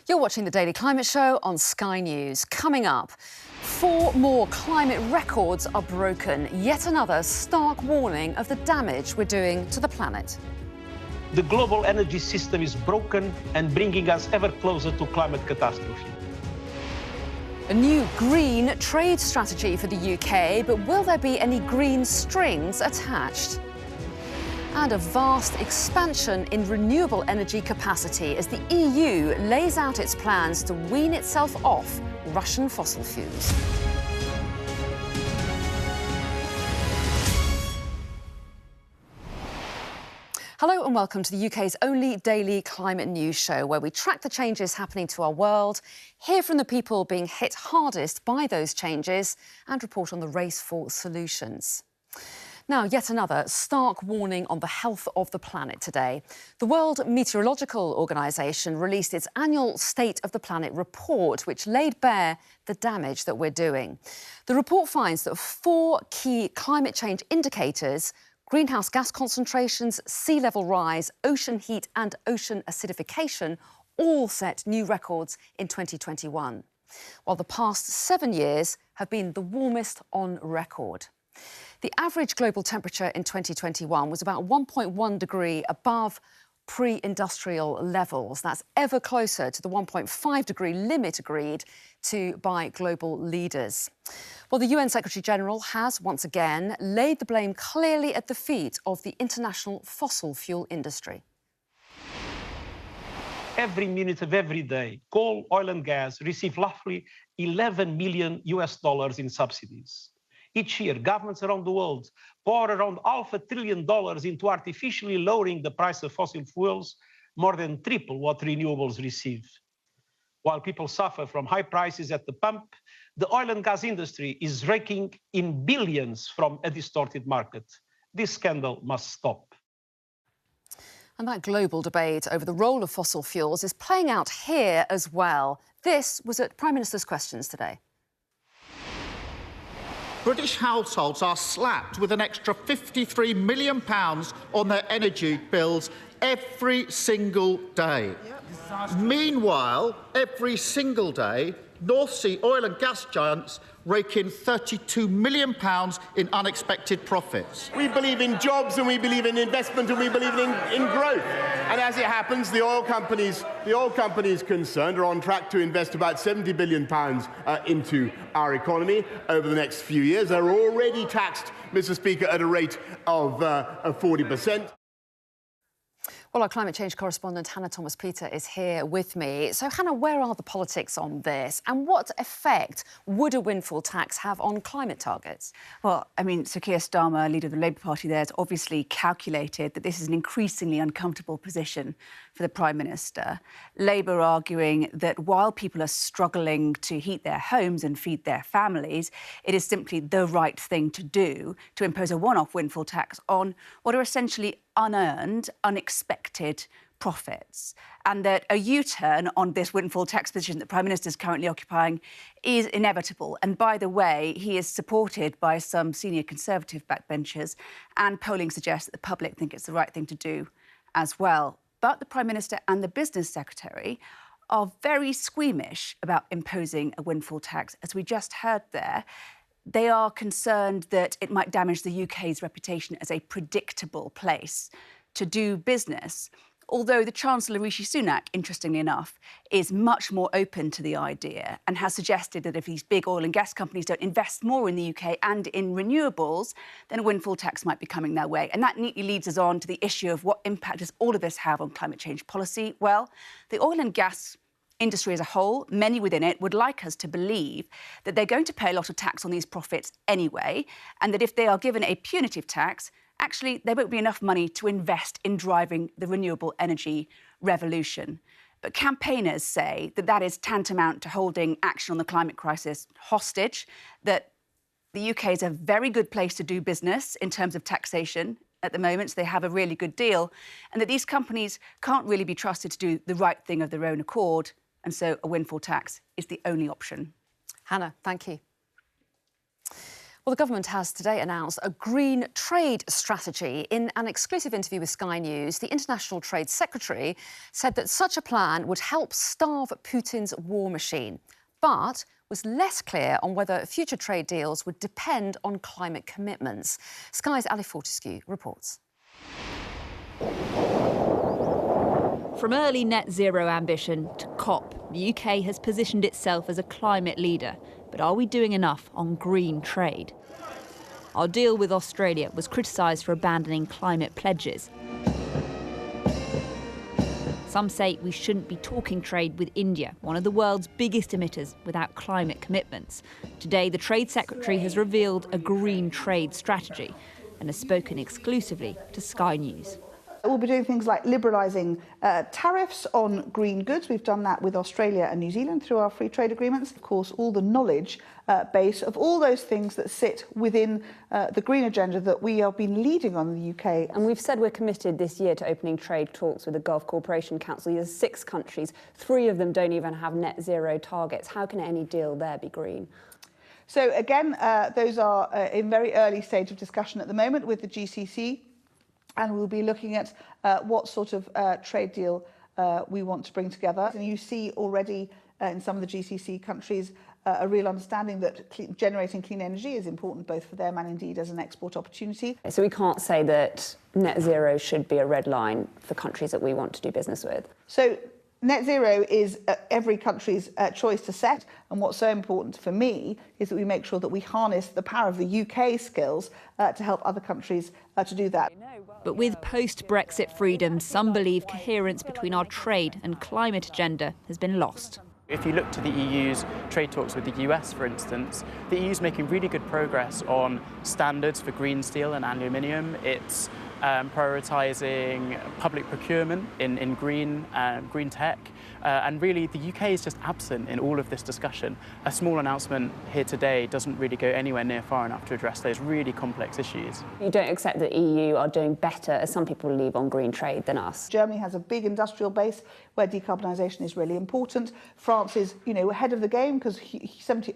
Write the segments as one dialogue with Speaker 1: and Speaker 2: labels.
Speaker 1: You're watching the Daily Climate Show on Sky News. Coming up, 4 more climate records are broken. Yet another stark warning of the damage we're doing to the planet.
Speaker 2: The global energy system is broken and bringing us ever closer to climate catastrophe.
Speaker 1: A new green trade strategy for the UK, but will there be any green strings attached? And a vast expansion in renewable energy capacity as the EU lays out its plans to wean itself off Russian fossil fuels. Hello and welcome to the UK's only daily climate news show, where we track the changes happening to our world, hear from the people being hit hardest by those changes, and report on the race for solutions. Now, yet another stark warning on the health of the planet today. The World Meteorological Organization released its annual State of the Planet report, which laid bare the damage that we're doing. The report finds that 4 key climate change indicators — greenhouse gas concentrations, sea level rise, ocean heat and ocean acidification — all set new records in 2021, while the past 7 years have been the warmest on record. The average global temperature in 2021 was about 1.1 degrees above pre-industrial levels. That's ever closer to the 1.5 degree limit agreed to by global leaders. Well, the UN Secretary-General has once again laid the blame clearly at the feet of the international fossil fuel industry.
Speaker 2: Every minute of every day, coal, oil and gas receive roughly $11 million in subsidies. Each year, governments around the world pour around $500 billion into artificially lowering the price of fossil fuels, more than triple what renewables receive. While people suffer from high prices at the pump, the oil and gas industry is raking in billions from a distorted market. This scandal must stop.
Speaker 1: And that global debate over the role of fossil fuels is playing out here as well. This was at Prime Minister's Questions today.
Speaker 3: British households are slapped with an extra £53 million on their energy bills every single day. Meanwhile, every single day, North Sea oil and gas giants rake in £32 million in unexpected profits.
Speaker 4: We believe in jobs and we believe in investment and we believe in growth. And as it happens, the oil companies concerned are on track to invest about £70 billion into our economy over the next few years. They're already taxed, Mr. Speaker, at a rate of 40%.
Speaker 1: Well, our climate change correspondent Hannah Thomas-Peter is here with me. So, Hannah, where are the politics on this? And what effect would a windfall tax have on climate targets?
Speaker 5: Well, I mean, Sir Keir Starmer, leader of the Labour Party there, has obviously calculated that this is an increasingly uncomfortable position for the Prime Minister. Labour arguing that while people are struggling to heat their homes and feed their families, it is simply the right thing to do to impose a one-off windfall tax on what are essentially unearned, unexpected profits, and that a U-turn on this windfall tax position that the Prime Minister is currently occupying is inevitable. And by the way, he is supported by some senior Conservative backbenchers, and polling suggests that the public think it's the right thing to do as well. But the Prime Minister and the Business Secretary are very squeamish about imposing a windfall tax, as we just heard there. They are concerned that it might damage the UK's reputation as a predictable place to do business, although the Chancellor, Rishi Sunak, interestingly enough, is much more open to the idea and has suggested that if these big oil and gas companies don't invest more in the UK and in renewables, then a windfall tax might be coming their way. And that neatly leads us on to the issue of what impact does all of this have on climate change policy? Well, the oil and gas industry as a whole, many within it, would like us to believe that they're going to pay a lot of tax on these profits anyway, and that if they are given a punitive tax, actually there won't be enough money to invest in driving the renewable energy revolution. But campaigners say that that is tantamount to holding action on the climate crisis hostage, that the UK is a very good place to do business in terms of taxation at the moment, so they have a really good deal, and that these companies can't really be trusted to do the right thing of their own accord, and so a windfall tax is the only option.
Speaker 1: Hannah, thank you. Well, the government has today announced a green trade strategy. In an exclusive interview with Sky News, the International Trade Secretary said that such a plan would help starve Putin's war machine, but was less clear on whether future trade deals would depend on climate commitments. Sky's Ali Fortescue reports.
Speaker 6: From early net zero ambition to COP, the UK has positioned itself as a climate leader. But are we doing enough on green trade? Our deal with Australia was criticised for abandoning climate pledges. Some say we shouldn't be talking trade with India, one of the world's biggest emitters, without climate commitments. Today, the Trade Secretary has revealed a green trade strategy and has spoken exclusively to Sky News.
Speaker 7: We'll be doing things like liberalising tariffs on green goods. We've done that with Australia and New Zealand through our free trade agreements. Of course, all the knowledge base of all those things that sit within the green agenda that we have been leading on in the UK.
Speaker 8: And we've said we're committed this year to opening trade talks with the Gulf Cooperation Council. There's 6 countries. 3 of them don't even have net zero targets. How can any deal there be green?
Speaker 7: So again, those are in very early stage of discussion at the moment with the GCC. And we'll be looking at what sort of trade deal we want to bring together. And you see already in some of the GCC countries a real understanding that generating clean energy is important both for them and indeed as an export opportunity.
Speaker 8: So we can't say that net zero should be a red line for countries that we want to do business with.
Speaker 7: So net zero is every country's choice to set, and what's so important for me is that we make sure that we harness the power of the UK skills to help other countries to do that.
Speaker 6: But with post-Brexit freedom, some believe coherence between our trade and climate agenda has been lost.
Speaker 9: If you look to the EU's trade talks with the US, for instance, the EU's making really good progress on standards for green steel and aluminium. It's prioritising public procurement in green tech. And really, the UK is just absent in all of this discussion. A small announcement here today doesn't really go anywhere near far enough to address those really complex issues.
Speaker 8: You don't accept that EU are doing better, as some people believe, on green trade than us.
Speaker 7: Germany has a big industrial base where decarbonisation is really important. France is, ahead of the game because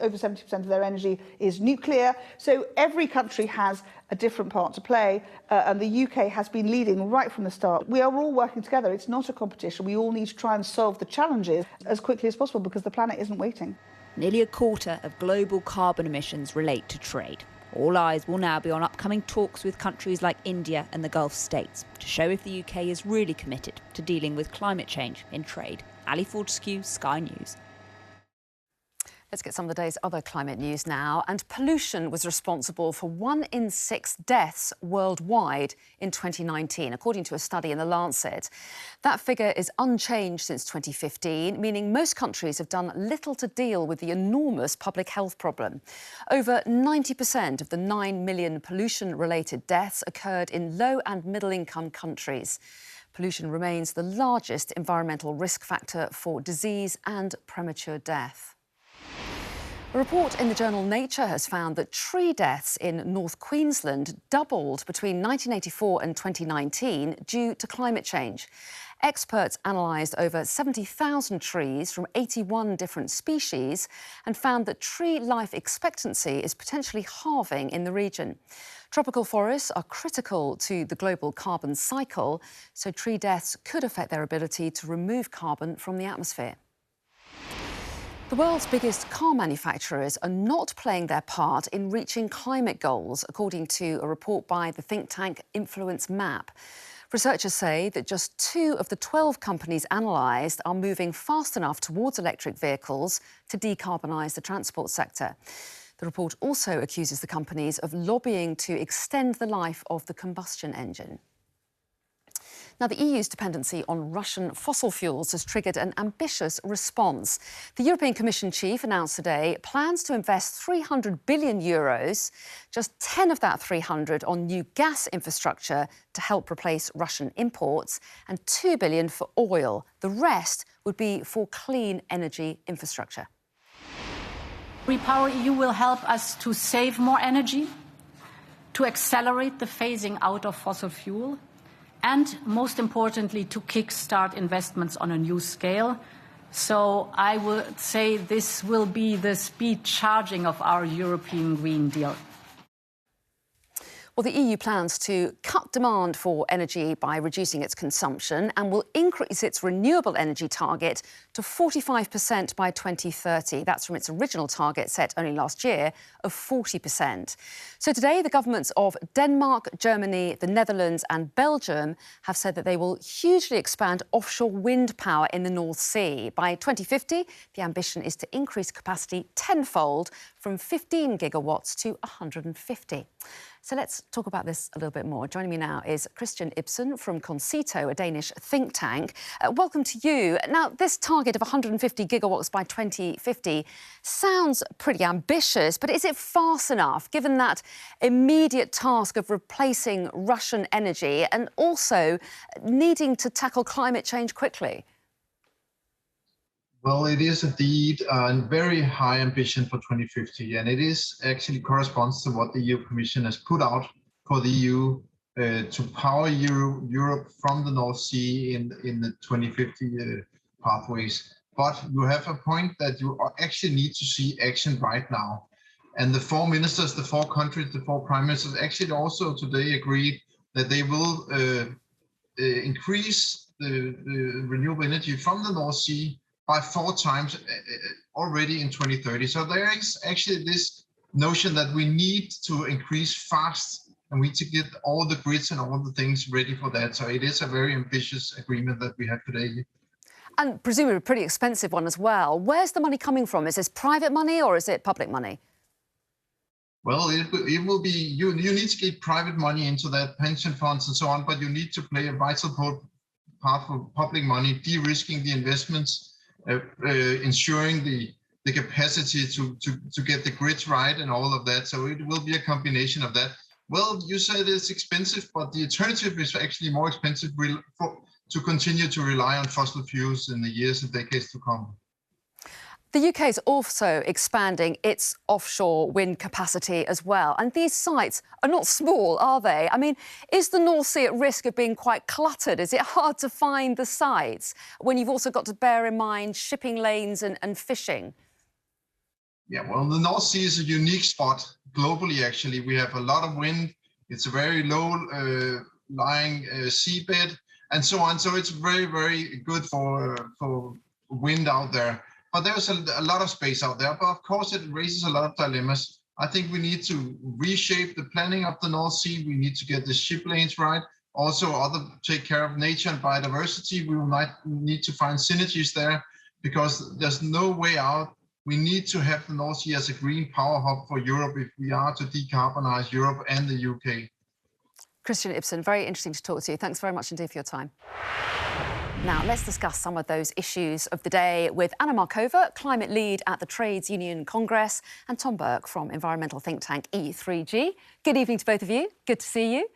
Speaker 7: over 70% of their energy is nuclear. So every country has a different part to play, and the UK has been leading right from the start. We are all working together. It's not a competition. We all need to try and solve the challenges as quickly as possible because the planet isn't waiting.
Speaker 6: Nearly a quarter of global carbon emissions relate to trade. All eyes will now be on upcoming talks with countries like India and the Gulf states to show if the UK is really committed to dealing with climate change in trade. Ali Fortescue, Sky News.
Speaker 1: Let's get some of the day's other climate news now. And pollution was responsible for 1 in 6 deaths worldwide in 2019, according to a study in The Lancet. That figure is unchanged since 2015, meaning most countries have done little to deal with the enormous public health problem. Over 90% of the 9 million pollution-related deaths occurred in low and middle-income countries. Pollution remains the largest environmental risk factor for disease and premature death. A report in the journal Nature has found that tree deaths in North Queensland doubled between 1984 and 2019 due to climate change. Experts analysed over 70,000 trees from 81 different species and found that tree life expectancy is potentially halving in the region. Tropical forests are critical to the global carbon cycle, so tree deaths could affect their ability to remove carbon from the atmosphere. The world's biggest car manufacturers are not playing their part in reaching climate goals, according to a report by the think tank Influence Map. Researchers say that just 2 of the 12 companies analysed are moving fast enough towards electric vehicles to decarbonise the transport sector. The report also accuses the companies of lobbying to extend the life of the combustion engine. Now, the EU's dependency on Russian fossil fuels has triggered an ambitious response. The European Commission chief announced today plans to invest €300 billion, just 10 of that 300 on new gas infrastructure to help replace Russian imports, and €2 billion for oil. The rest would be for clean energy infrastructure.
Speaker 10: REPowerEU will help us to save more energy, to accelerate the phasing out of fossil fuel, and most importantly, to kickstart investments on a new scale. So I would say this will be the speed charging of our European Green Deal.
Speaker 1: Well, the EU plans to cut demand for energy by reducing its consumption and will increase its renewable energy target to 45% by 2030. That's from its original target set only last year of 40%. So today, the governments of Denmark, Germany, the Netherlands and Belgium have said that they will hugely expand offshore wind power in the North Sea. By 2050, the ambition is to increase capacity tenfold from 15 gigawatts to 150. So let's talk about this a little bit more. Joining me now is Christian Ibsen from Concito, a Danish think tank. Welcome to you. Now, this target of 150 gigawatts by 2050 sounds pretty ambitious, but is it fast enough, given that immediate task of replacing Russian energy and also needing to tackle climate change quickly?
Speaker 11: Well, it is indeed a very high ambition for 2050, and it is actually corresponds to what the EU Commission has put out for the EU to power Europe from the North Sea in the 2050 pathways. But you have a point that you actually need to see action right now. And the four ministers, the four countries, the four prime ministers actually also today agreed that they will increase the renewable energy from the North Sea by 4 times already in 2030. So there is actually this notion that we need to increase fast and we need to get all the grids and all the things ready for that. So it is a very ambitious agreement that we have today.
Speaker 1: And presumably a pretty expensive one as well. Where's the money coming from? Is this private money or is it public money?
Speaker 11: Well, it will be, you need to get private money into that, pension funds and so on, but you need to play a vital part for public money, de-risking the investments, ensuring the capacity to get the grids right and all of that. So it will be a combination of that. Well, you said it's expensive, but the alternative is actually more expensive to continue to rely on fossil fuels in the years and decades to come.
Speaker 1: The UK is also expanding its offshore wind capacity as well. And these sites are not small, are they? I mean, is the North Sea at risk of being quite cluttered? Is it hard to find the sites when you've also got to bear in mind shipping lanes and fishing?
Speaker 11: Yeah, well, the North Sea is a unique spot globally, actually. We have a lot of wind. It's a very low lying seabed and so on. So it's very, very good for wind out there. But there's a lot of space out there. But of course, it raises a lot of dilemmas. I think we need to reshape the planning of the North Sea. We need to get the ship lanes right. Also, take care of nature and biodiversity. We might need to find synergies there because there's no way out. We need to have the North Sea as a green power hub for Europe if we are to decarbonize Europe and the UK.
Speaker 1: Christian Ibsen, very interesting to talk to you. Thanks very much indeed for your time. Now, let's discuss some of those issues of the day with Anna Markova, climate lead at the Trades Union Congress, and Tom Burke from environmental think tank E3G. Good evening to both of you. Good to see you.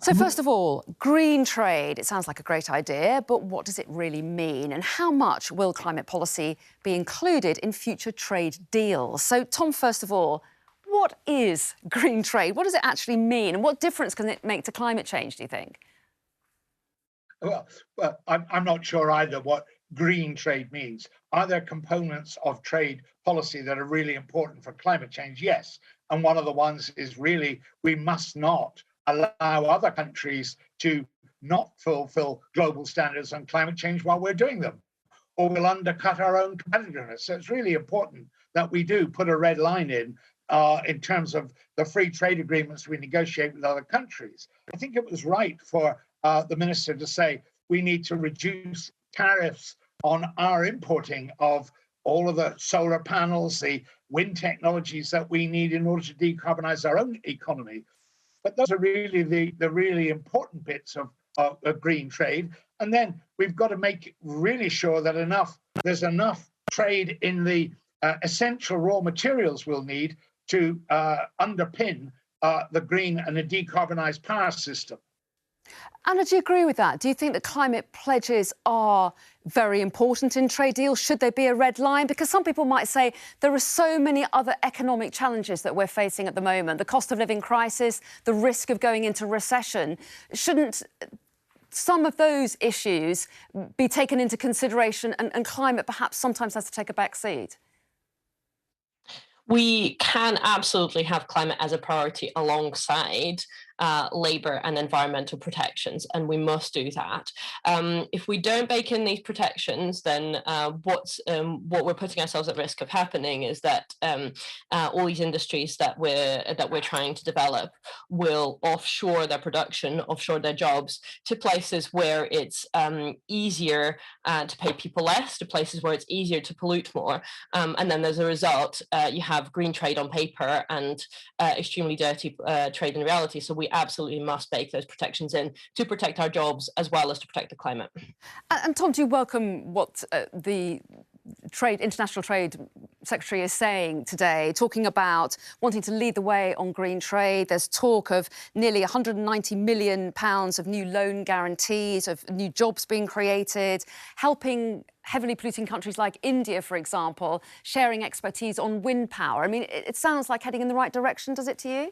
Speaker 1: So first of all, green trade. It sounds like a great idea, but what does it really mean? And how much will climate policy be included in future trade deals? So, Tom, first of all, what is green trade? What does it actually mean? And what difference can it make to climate change, do you think?
Speaker 12: Well, I'm not sure either what green trade means. Are there components of trade policy that are really important for climate change? Yes. And one of the ones is really we must not allow other countries to not fulfill global standards on climate change while we're doing them, or we'll undercut our own competitiveness. So it's really important that we do put a red line in terms of the free trade agreements we negotiate with other countries. I think it was right for the minister to say we need to reduce tariffs on our importing of all of the solar panels, the wind technologies that we need in order to decarbonize our own economy. But those are really the really important bits of green trade. And then we've got to make really sure that there's enough trade in the essential raw materials we'll need to underpin the green and the decarbonized power system.
Speaker 1: Anna, do you agree with that? Do you think that climate pledges are very important in trade deals? Should there be a red line? Because some people might say there are so many other economic challenges that we're facing at the moment. The cost of living crisis, the risk of going into recession. Shouldn't some of those issues be taken into consideration and climate perhaps sometimes has to take a back seat?
Speaker 13: We can absolutely have climate as a priority alongside labour and environmental protections, and we must do that. If we don't bake in these protections, then what we're putting ourselves at risk of happening is that all these industries that we're trying to develop will offshore their production, offshore their jobs to places where it's easier to pay people less, to places where it's easier to pollute more, and then as a result, you have green trade on paper and extremely dirty trade in reality. So we absolutely must bake those protections in to protect our jobs as well as to protect the climate.
Speaker 1: And Tom, do you welcome what the International Trade Secretary is saying today, talking about wanting to lead the way on green trade? There's talk of nearly £190 million of new loan guarantees, of new jobs being created, helping heavily polluting countries like India, for example, sharing expertise on wind power. I mean, it sounds like heading in the right direction, does it to you?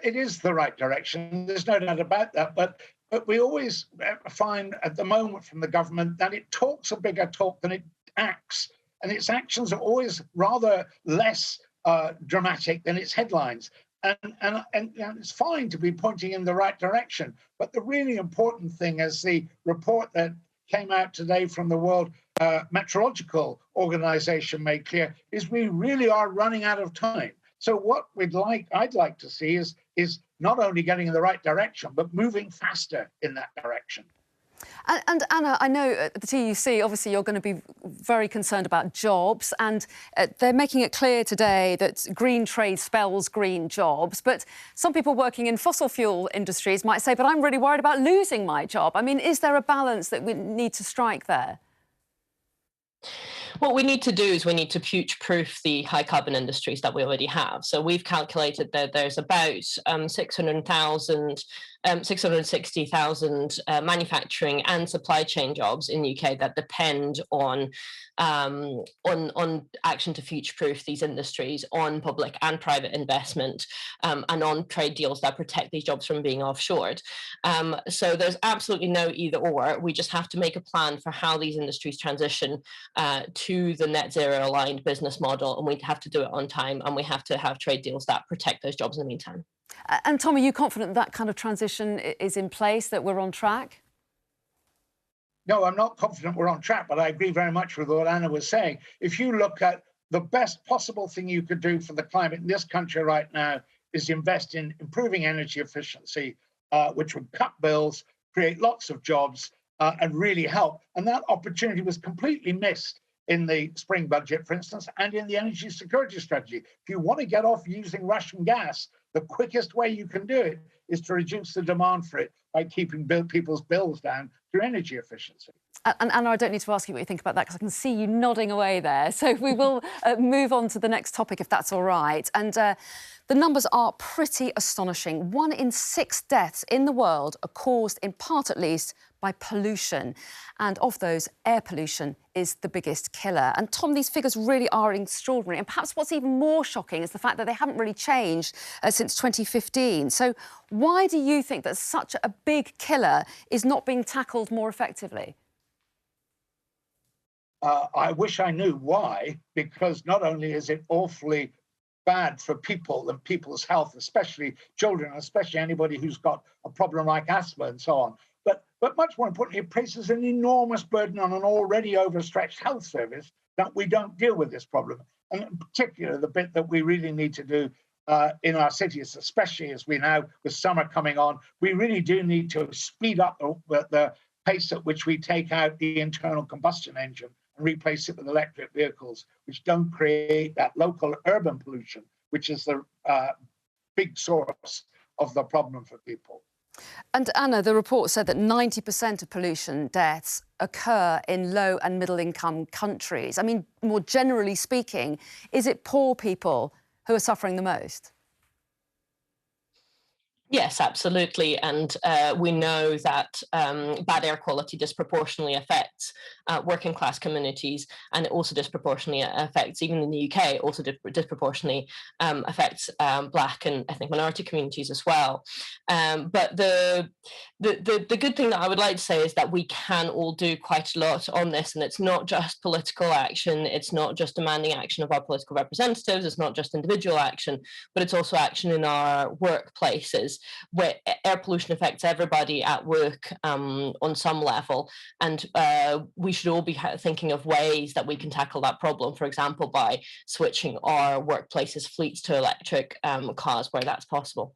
Speaker 12: It is the right direction. There's no doubt about that. But we always find at the moment from the government that it talks a bigger talk than it acts. And its actions are always rather less dramatic than its headlines. And it's fine to be pointing in the right direction. But the really important thing, as the report that came out today from the World Meteorological Organization made clear, is we really are running out of time. So what I'd like to see is not only getting in the right direction, but moving faster in that direction.
Speaker 1: And Anna, I know at the TUC, obviously, you're going to be very concerned about jobs, and they're making it clear today that green trade spells green jobs. But some people working in fossil fuel industries might say, but I'm really worried about losing my job. I mean, is there a balance that we need to strike there?
Speaker 13: What we need to do is we need to future-proof the high-carbon industries that we already have. So we've calculated that there's about 660,000 manufacturing and supply chain jobs in the UK that depend on action to future-proof these industries, on public and private investment, and on trade deals that protect these jobs from being offshored. So there's absolutely no either or. We just have to make a plan for how these industries transition to the net zero aligned business model, and we have to do it on time, and we have to have trade deals that protect those jobs in the meantime.
Speaker 1: And Tom, are you confident that kind of transition is in place, that we're on track?
Speaker 12: No, I'm not confident we're on track, but I agree very much with what Anna was saying. If you look at the best possible thing you could do for the climate in this country right now is invest in improving energy efficiency, which would cut bills, create lots of jobs, and really help. And that opportunity was completely missed in the spring budget, for instance, and in the energy security strategy. If you want to get off using Russian gas, the quickest way you can do it is to reduce the demand for it by keeping people's bills down through energy efficiency.
Speaker 1: And Anna, I don't need to ask you what you think about that, because I can see you nodding away there. So we will move on to the next topic, if that's all right. And the numbers are pretty astonishing. 1 in 6 deaths in the world are caused, in part at least, by pollution. And of those, air pollution is the biggest killer. And Tom, these figures really are extraordinary. And perhaps what's even more shocking is the fact that they haven't really changed since 2015. So why do you think that such a big killer is not being tackled more effectively?
Speaker 12: I wish I knew why, because not only is it awfully bad for people and people's health, especially children, especially anybody who's got a problem like asthma and so on, but much more importantly, it places an enormous burden on an already overstretched health service that we don't deal with this problem. And in particular, the bit that we really need to do in our cities, especially as we now, with summer coming on, we really do need to speed up the pace at which we take out the internal combustion engine and replace it with electric vehicles, which don't create that local urban pollution, which is the big source of the problem for people.
Speaker 1: And Anna, the report said that 90% of pollution deaths occur in low and middle income countries. I mean, more generally speaking, is it poor people who are suffering the most?
Speaker 13: Yes, absolutely. And we know that bad air quality disproportionately affects working class communities, and it also disproportionately affects, even in the UK, also disproportionately affects Black and ethnic minority communities as well. But the good thing that I would like to say is that we can all do quite a lot on this, and it's not just political action, it's not just demanding action of our political representatives, it's not just individual action, but it's also action in our workplaces, where air pollution affects everybody at work on some level, and we should all be thinking of ways that we can tackle that problem, for example, by switching our workplaces' fleets to electric cars where that's possible.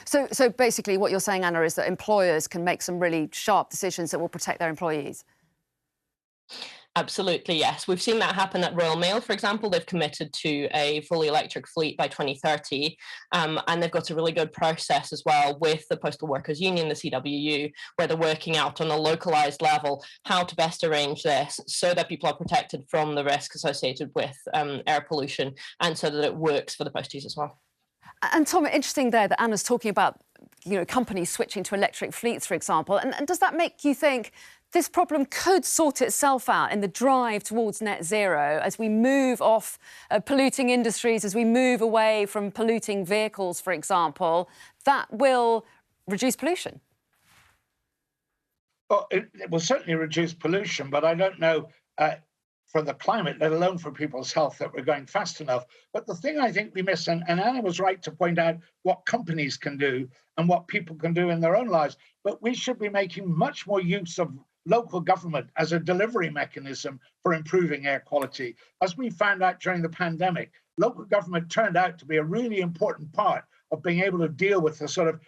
Speaker 1: So basically what you're saying, Anna, is that employers can make some really sharp decisions that will protect their employees?
Speaker 13: Absolutely, yes. We've seen that happen at Royal Mail, for example. They've committed to a fully electric fleet by 2030, and they've got a really good process as well with the Postal Workers Union, the CWU, where they're working out on a localised level how to best arrange this so that people are protected from the risk associated with air pollution, and so that it works for the posties as well.
Speaker 1: And Tom, interesting there that Anna's talking about, you know, companies switching to electric fleets, for example. And does that make you think this problem could sort itself out in the drive towards net zero as we move off polluting industries, as we move away from polluting vehicles, for example, that will reduce pollution?
Speaker 12: Well, it will certainly reduce pollution, but I don't know for the climate, let alone for people's health, that we're going fast enough. But the thing I think we miss, and Anna was right to point out what companies can do and what people can do in their own lives, but we should be making much more use of local government as a delivery mechanism for improving air quality. As we found out during the pandemic, local government turned out to be a really important part of being able to deal with a sort of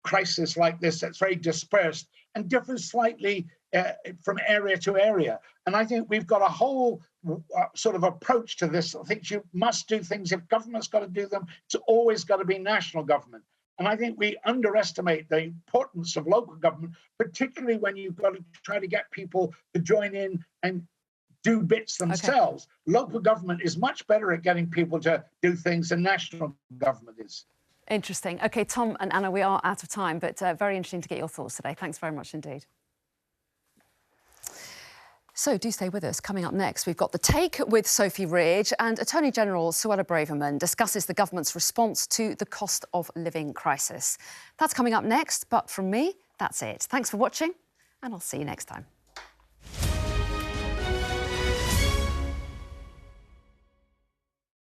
Speaker 12: crisis like this that's very dispersed and differs slightly from area to area. And I think we've got a whole sort of approach to this. I think you must do things. If government's got to do them, it's always got to be national government. And I think we underestimate the importance of local government, particularly when you've got to try to get people to join in and do bits themselves. Okay. Local government is much better at getting people to do things than national government is.
Speaker 1: Interesting. OK, Tom and Anna, we are out of time, but very interesting to get your thoughts today. Thanks very much indeed. So do stay with us. Coming up next, we've got The Take with Sophie Ridge, and Attorney General Suella Braverman discusses the government's response to the cost of living crisis. That's coming up next, but from me, that's it. Thanks for watching, and I'll see you next time.